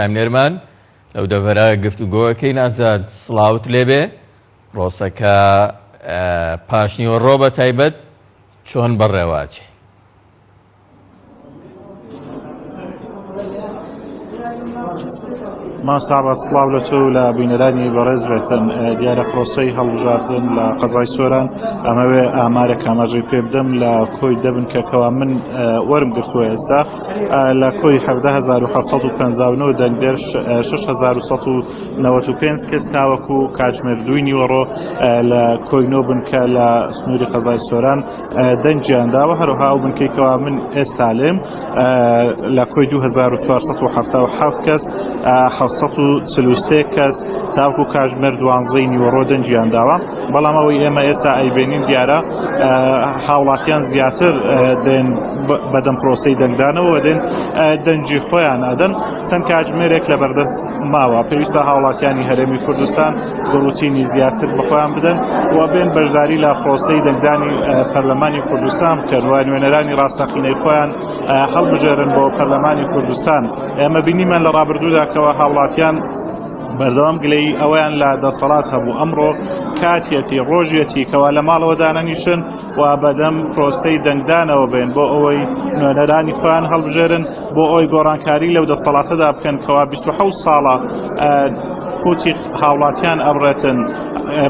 پەیامنێرمان لەو دەڤەرە گفتوگۆکەی ئازاد سڵاوت لێبێ پرۆسەکە پاشنیوەڕۆ بە تایبەت چۆن بەڕێواچێ؟ ماستەعباس سڵاو لە تۆ لە بینەرانی بەڕێز بێتن. دیارە پرۆسەی هەڵبژاردن لە قەزای سۆران ئەمەوێ ئامارێک ئاماژەی پێ بدەم لە کۆی دەبن کەکەوە من وەرم گرتووە ئێستا لە کۆی 17,759 دەنگدێر 6,195 کەس تاوەکو کاتژمێر دوی نیوەڕۆ لە کۆی نۆ بن کە لە سنووری قەزای سۆران دەنگیان داوە. هەروەها ئەو بنکەیەوە من ئێستا لێم لە کۆی 2477 کەس 743 کەس تاوەکو کاتژمێر 12 نیوەڕۆ دەنگیان داوە. بەڵام ئەوەی ئێمە ئێستا ئەیبینین دیارە هاوڵاتیان زیاتر دێن بەدەم پرۆسەی دەنگدانەوە دێن دەنگی خۆیان ئەدەن. چەند کاتژمێرێک لە بەردەست ماوە پێویستە هاوڵاتیانی هەرێمی کوردستان بڕوتینی زیاتر بەخۆیان بدەن و بێن بەشداری لە پرۆسەی دەنگدانی پەرلەمانی کوردستان بکەن و نوێنەرانی ڕاستەقینەی خۆیان هەڵبژێرن بۆ پەرلەمانی کوردستان. ئێمە بینیمان لە ڕابردوودا کەەوە هاوڵاتیان بەردەوام گلەی ئەویان لە دەسەڵات هەبوو. ئەمڕۆ کاتێتی ڕۆژێتی کەوا لە ماڵەوە دانەنیشن و بەدەم پرۆسەی دەنگدانەوە بێن بۆ ئەوەی نوێنەرانی خۆیان هەڵبژێرن بۆ ئەوەی گۆڕانکاری لەو دەسەڵاتەدا بکەن کەوا 27 ساڵە قوتی هاوڵاتیان ئەبڕێتن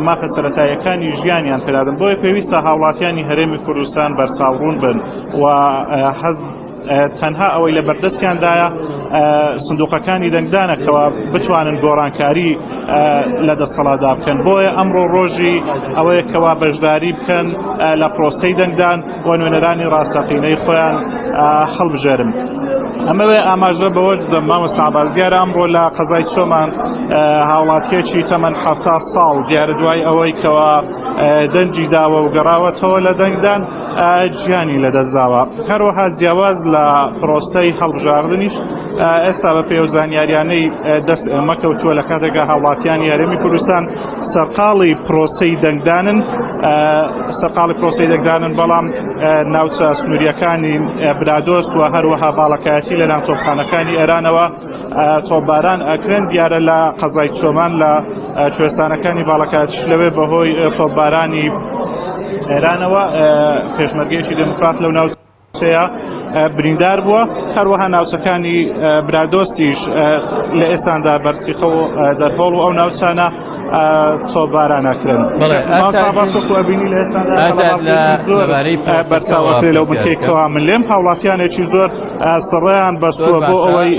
مافە سەرەتاییەکانی ژیانیان پێدادن. بۆیە پێویستە هاوڵاتیانی هەرێمی کوردستان بەرچاوڕوون بن و حەزب تەنها ئەوەی لە بەردەستیاندایە سندوقەکانی دەنگدانەکەوە بتوانن گۆڕانکاری لە دەسەڵاتدا بکەن. بۆیە ئەمڕۆ ڕۆژی ئەوەیە کەوا بەشداری بکەن لە پرۆسەی دەنگدان بۆ نوێنەرانی ڕاستەقینەی خۆیان هەڵبژێرن. ئەمەوێ ئاماژە بەوە دەم مامۆستا بازگارە ئەمڕۆ لە قەزای چۆمان هاوڵاتیەکی تەمەن 70 ساڵ دیارە دوای ئەوەی کەوا دەنگی داوە و گەڕاوەتەوە لە دەنگدان گیانی لەدەستداوە. هەروەها جیاواز لە پرۆسەی هەڵبژاردنیش ئێستا بە پێی زانیاریانەی دەست مەکەوتووە لە کاتێکدا هاوڵاتیانی هەرێمی کوردستان سەرقاڵی پرۆسەی دەنگدانن بەڵام ناوچە سنووریەکانی برادۆست و هەروەها باڵەکایەتی لەلایەن تۆپخانەکانی ئێرانەوە تۆپباران ئەکرێن. دیارە لە قەزای چۆمان لە کوێستانەکانی باڵەکایەتیش لەوێ بەهۆی تۆپبارانی ئێرانەوە پێشمەرگەیەکی دموکرات لەو ناوچەیە بریندار بووە. هەروەها ناوچەکانی برادۆستیش لە ئێستاندا بەرچیخە و دەرهۆڵ و ئەو ناوچانە تۆپباران ئەکرێن. بینی لە ئێستاندا بەرچاوەکرێ لەو بکەیەوە من لێم هاوڵاتیانێکی زۆر سڕێیان بەستووە بۆ ئەوەی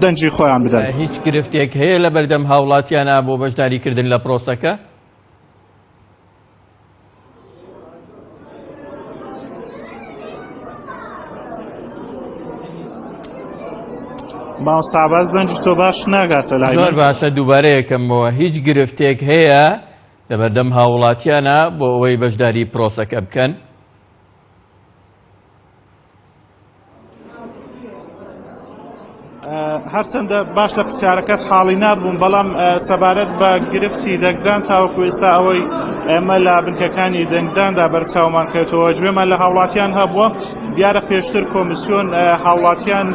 دەنگی خۆیان بدەن. هیچ گرفتێک هەیە لە بەردەم هاوڵاتیانە بۆ بەشداریکردن لە پرۆسەکە؟ ماستەعباس دەنگی تۆ باش ناگاتە لای زۆر باشە دووبارەیەکەمەوە هیچ گرفتێک هەیە لە بەردەم هاوڵاتیانە بۆ ئەوەی بەشداری پرۆسەکە بکەن؟ هەرچەندە باش لە پرسیارەکەت حاڵی نابووم بەڵام سەبارەت بە گرفتی دەنگدان تاوەکو ئێستا ئەوەی ئێمە لە بنکەکانی دەنگداندا بەرچاومان کەوتەوە گوێمان لە هاوڵاتیان هەبووە. دیارە پێشتر کۆمیسیۆن هاوڵاتیان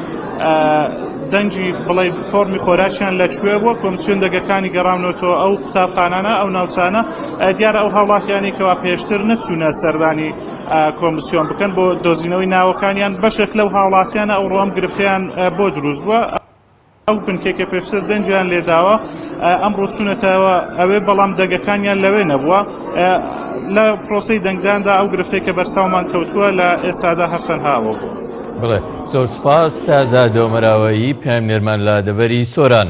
دەنگی بڵێ فۆرمی خۆراکیان لەکوێ بووە کۆمیسیۆن دەنگەکانی گەڕاونەوە ئەو قوتابخانانە ئەو ناوچانە. دیارە ئەو هاوڵاتیانی کەوا پێشتر نەچوونە سەردانی کۆمیسیۆن بکەن بۆ دۆزینەوەی ناوەکانیان بەشێک لەو هاوڵاتیانە ئەو ڕۆم گرفتیان بۆ دروست بووە. ئەو بنکێکە پێشتر دەنگیان لێداوە ئەمڕۆ چوونەتەوە ئەوێ بەڵام دەنگەکانیان لەوێ نەبووە. لە پرۆسەی دەنگداندا ئەو گرفتێکە بەرچاومان کەوتووە لە ئێستادا هەرچەندهاوە بوو. بڵێ زۆر سوپاس ئازاد ئۆمەراوەیی پەیامنێرمان لە دەڤەری سۆران.